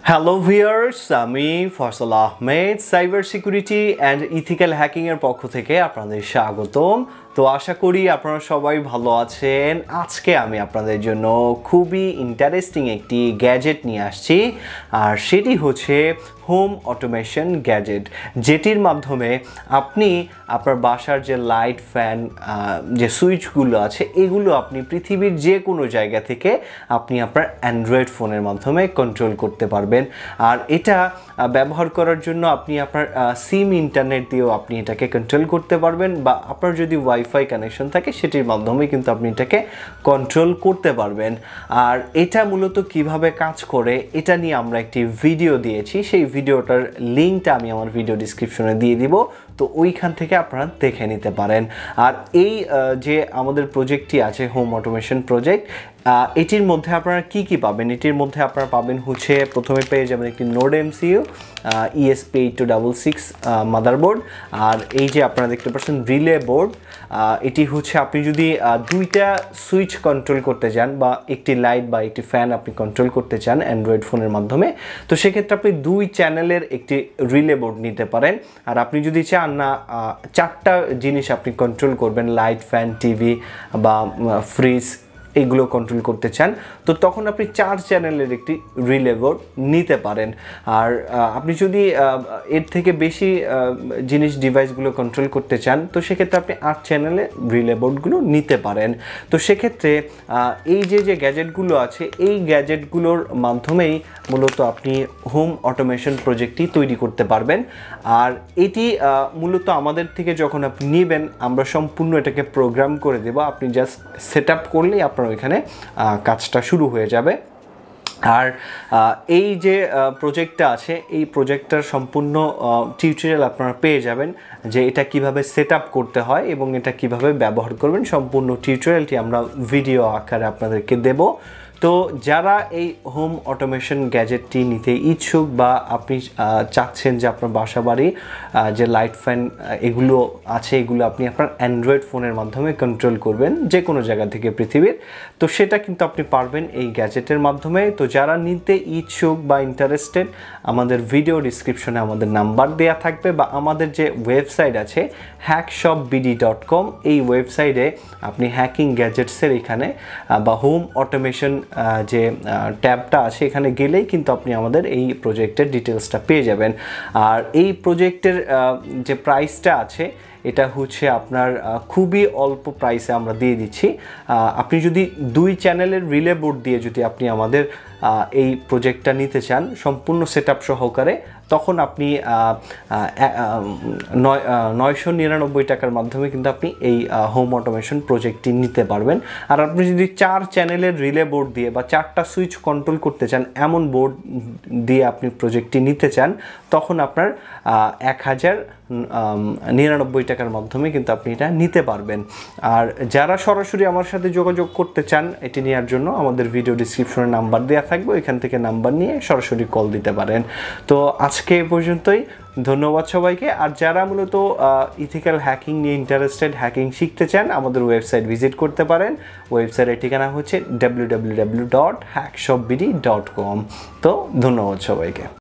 Hello viewers, আমি Faisal Ahmed cyber security and ethical hacking এর পক্ষ থেকে আপনাদের স্বাগতম। তো আশা করি আপনারা সবাই ভালো আছেন। আজকে আমি আপনাদের জন্য খুবই ইন্টারেস্টিং একটি গ্যাজেট নিয়ে আসছি, আর সেটি হচ্ছে হোম অটোমেশন গ্যাজেট, যেটির মাধ্যমে আপনি আপনার বাসার যে লাইট ফ্যান যে সুইচগুলো আছে এগুলো আপনি পৃথিবীর যে কোনো জায়গা থেকে আপনি আপনার অ্যান্ড্রয়েড ফোনের মাধ্যমে কন্ট্রোল করতে পারবেন। আর এটা ব্যবহার করার জন্য আপনি আপনার সিম ইন্টারনেট দিয়েও আপনি এটাকে কন্ট্রোল করতে পারবেন, বা আপনার যদি ওয়াইফাই কানেকশন থাকে সেটির মাধ্যমে কিন্তু আপনি এটাকে কন্ট্রোল করতে পারবেন। আর এটা মূলত কিভাবে কাজ করে এটা নিয়ে আমরা একটি ভিডিও দিয়েছি, সেই ভিডিওটার লিঙ্কটা আমি আমার ভিডিও ডিসক্রিপশনে দিয়ে দিব, তো ওইখান থেকে আপনারা দেখে নিতে পারেন। আর এই যে আমাদের প্রজেক্টটি আছে হোম অটোমেশন প্রজেক্ট, এটির মধ্যে আপনারা কি কি পাবেন? এটির মধ্যে আপনারা পাবেন হচ্ছে প্রথমে পেয়ে যাবেন একটি নোড এমসিইউ ESP8266 মাদারবোর্ড, আর এই যে আপনারা দেখতে পাচ্ছেন রিলে বোর্ড। এটি হচ্ছে আপনি যদি দুইটা সুইচ কন্ট্রোল করতে চান বা একটি লাইট বা একটি ফ্যান আপনি কন্ট্রোল করতে চান অ্যান্ড্রয়েড ফোনের মাধ্যমে, তো সেক্ষেত্রে আপনি দুই চ্যানেলের একটি রিলে বোর্ড নিতে পারেন। আর আপনি যদি চান না চারটা জিনিস আপনি কন্ট্রোল করবেন, লাইট ফ্যান টিভি বা ফ্রিজ এইগুলো কন্ট্রোল করতে চান, তো তখন আপনি 4 চ্যানেলের একটি রিলে বোর্ড নিতে পারেন। আর আপনি যদি এর থেকে বেশি জিনিস ডিভাইসগুলো কন্ট্রোল করতে চান, তো সেক্ষেত্রে আপনি 8 চ্যানেলে রিলে বোর্ডগুলো নিতে পারেন। তো সেক্ষেত্রে এই যে গ্যাজেটগুলো আছে এই গ্যাজেটগুলোর মাধ্যমেই মূলত আপনি হোম অটোমেশন প্রজেক্টটি তৈরি করতে পারবেন। আর এটি মূলত আমাদের থেকে যখন আপনি নেবেন আমরা সম্পূর্ণ এটাকে প্রোগ্রাম করে দেব, আপনি জাস্ট সেট আপ করলেই আপনার ওইখানে কাজটা শুরু হয়ে যাবে। আর এই যে প্রজেক্টটা আছে এই প্রজেক্টটার সম্পূর্ণ টিউটোরিয়াল আপনারা পেয়ে যাবেন, যে এটা কিভাবে সেট আপ করতে হয় এবং এটা কিভাবে ব্যবহার করবেন, সম্পূর্ণ টিউটোরিয়ালটি আমরা ভিডিও আকারে আপনাদেরকে দেব। তো যারা এই হোম অটোমেশন গ্যাজেটটি নিতে ইচ্ছুক বা আপনি চাচ্ছেন যে আপনার বাসা বাড়ি যে লাইট ফ্যান এগুলো আছে এগুলো আপনি আপনার অ্যান্ড্রয়েড ফোনের মাধ্যমে কন্ট্রোল করবেন যে কোনো জায়গা থেকে পৃথিবীর, তো সেটা কিন্তু আপনি পারবেন এই গ্যাজেটের মাধ্যমে। তো যারা নিতে ইচ্ছুক বা ইন্টারেস্টেড, আমাদের ভিডিও ডিসক্রিপশনে আমাদের নাম্বার দেওয়া থাকবে, বা আমাদের যে ওয়েবসাইট আছে hackshopbd.com, এই ওয়েবসাইটে আপনি হ্যাকিং গ্যাজেটসের এখানে বা হোম অটোমেশন যে ট্যাবটা আছে এখানে গেলেই কিন্তু আপনি আমাদের এই প্রজেক্টের ডিটেলসটা পেয়ে যাবেন। আর এই প্রজেক্টের যে প্রাইসটা আছে এটা হচ্ছে আপনার খুবই অল্প প্রাইসে আমরা দিয়ে দিচ্ছি। আপনি যদি 2 চ্যানেলের রিলে বোর্ড দিয়ে যদি আপনি আমাদের এই প্রজেক্টটা নিতে চান সম্পূর্ণ সেট আপ সহকারে, তখন আপনি 999 টাকার মাধ্যমে কিন্তু আপনি এই হোম অটোমেশন প্রজেক্টটি নিতে পারবেন। আর আপনি যদি 4 চ্যানেলের রিলে বোর্ড দিয়ে বা 4টা সুইচ কন্ট্রোল করতে চান এমন বোর্ড দিয়ে আপনি প্রজেক্টটি নিতে চান, তখন আপনার 1099 টাকার মাধ্যমে কিন্তু আপনি এটা নিতে পারবেন। আর যারা সরাসরি আমার সাথে যোগাযোগ করতে চান এটি নেওয়ার জন্য, আমাদের ভিডিও ডিসক্রিপশনে নাম্বার দেওয়া থাকবে, ওইখান থেকে নাম্বার নিয়ে সরাসরি কল দিতে পারেন। তো আজকে এ পর্যন্তই, ধন্যবাদ সবাইকে। আর যারা মূলত ইথিক্যাল হ্যাকিং নিয়ে ইন্টারেস্টেড, হ্যাকিং শিখতে চান, আমাদের ওয়েবসাইট ভিজিট করতে পারেন। ওয়েবসাইটের ঠিকানা হচ্ছে www.hackshopbd.com। তো ধন্যবাদ সবাইকে।